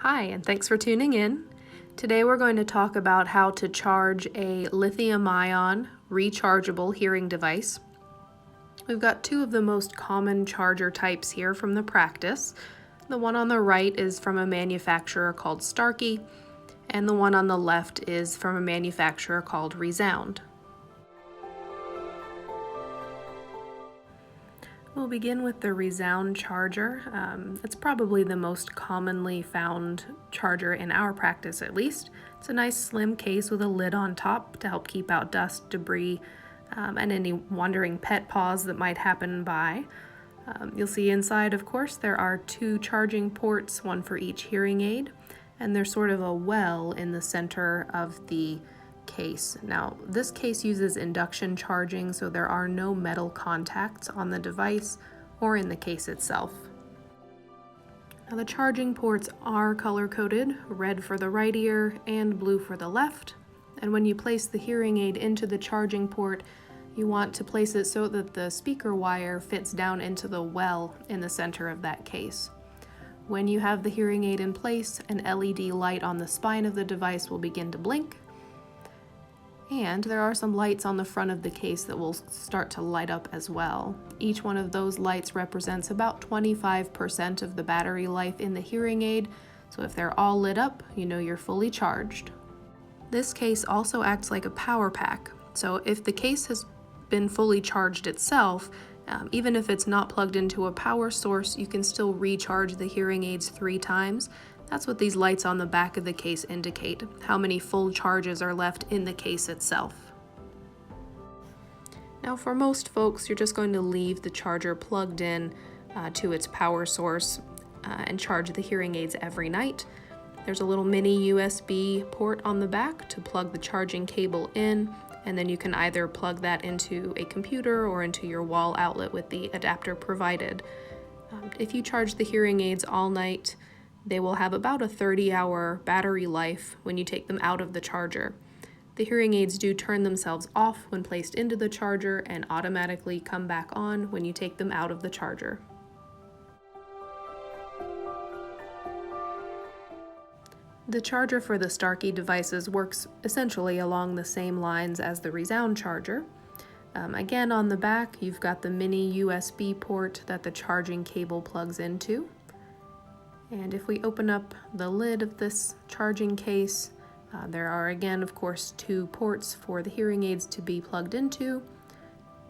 Hi, and thanks for tuning in. Today we're going to talk about how to charge a lithium-ion rechargeable hearing device. We've got two of the most common charger types here from the practice. The one on the right is from a manufacturer called Starkey, and the one on the left is from a manufacturer called Resound. We'll begin with the Resound Charger. It's probably the most commonly found charger in our practice, at least. It's a nice slim case with a lid on top to help keep out dust, debris, and any wandering pet paws that might happen by. You'll see inside, of course, there are two charging ports, one for each hearing aid, and there's sort of a well in the center of the case. Now, this case uses induction charging, so there are no metal contacts on the device or in the case itself. Now, the charging ports are color-coded, red for the right ear and blue for the left. And when you place the hearing aid into the charging port, you want to place it so that the speaker wire fits down into the well in the center of that case. When you have the hearing aid in place, an LED light on the spine of the device will begin to blink. And there are some lights on the front of the case that will start to light up as well. Each one of those lights represents about 25% of the battery life in the hearing aid, so if they're all lit up, you know you're fully charged. This case also acts like a power pack, so if the case has been fully charged itself, even if it's not plugged into a power source, you can still recharge the hearing aids 3 times. That's what these lights on the back of the case indicate, how many full charges are left in the case itself. Now, for most folks, you're just going to leave the charger plugged in to its power source and charge the hearing aids every night. There's a little mini USB port on the back to plug the charging cable in, and then you can either plug that into a computer or into your wall outlet with the adapter provided. If you charge the hearing aids all night, they will have about a 30-hour battery life when you take them out of the charger. The hearing aids do turn themselves off when placed into the charger and automatically come back on when you take them out of the charger. The charger for the Starkey devices works essentially along the same lines as the Resound Charger. Again, on the back, you've got the mini USB port that the charging cable plugs into. And if we open up the lid of this charging case, there are again, of course, 2 ports for the hearing aids to be plugged into.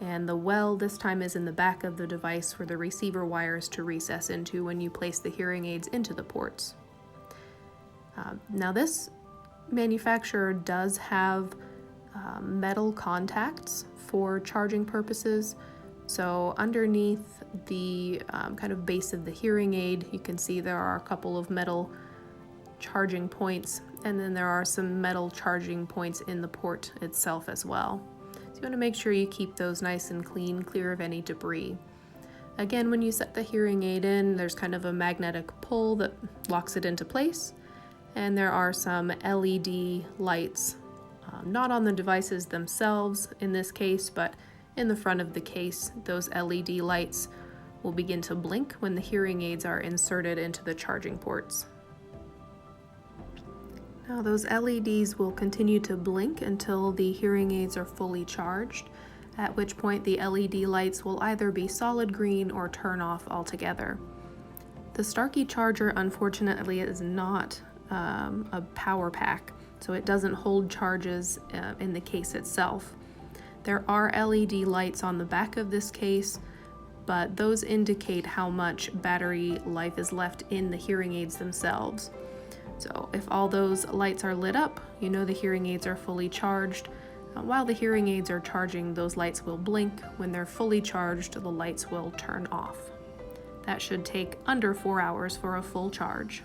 And the well this time is in the back of the device for the receiver wires to recess into when you place the hearing aids into the ports. Now, this manufacturer does have metal contacts for charging purposes. So underneath the kind of base of the hearing aid, you can see there are a couple of metal charging points, and then there are some metal charging points in the port itself as well. So you want to make sure you keep those nice and clean, clear of any debris. Again, when you set the hearing aid in, there's kind of a magnetic pull that locks it into place, and there are some LED lights, not on the devices themselves in this case, but in the front of the case. Those LED lights will begin to blink when the hearing aids are inserted into the charging ports. Now, those LEDs will continue to blink until the hearing aids are fully charged, at which point the LED lights will either be solid green or turn off altogether. The Starkey Charger, unfortunately, is not a power pack, so it doesn't hold charges in the case itself. There are LED lights on the back of this case, but those indicate how much battery life is left in the hearing aids themselves. So if all those lights are lit up, you know the hearing aids are fully charged. While the hearing aids are charging, those lights will blink. When they're fully charged, the lights will turn off. That should take under 4 hours for a full charge.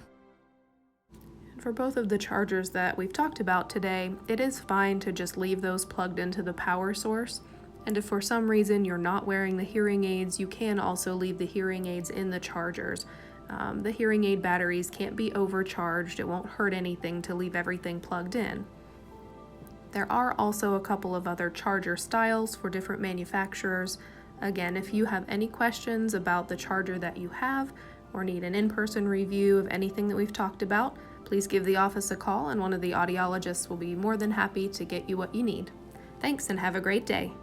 For both of the chargers that we've talked about today, it is fine to just leave those plugged into the power source. And if for some reason you're not wearing the hearing aids, you can also leave the hearing aids in the chargers. The hearing aid batteries can't be overcharged. It won't hurt anything to leave everything plugged in. There are also a couple of other charger styles for different manufacturers. Again, if you have any questions about the charger that you have, or need an in-person review of anything that we've talked about, please give the office a call and one of the audiologists will be more than happy to get you what you need. Thanks and have a great day.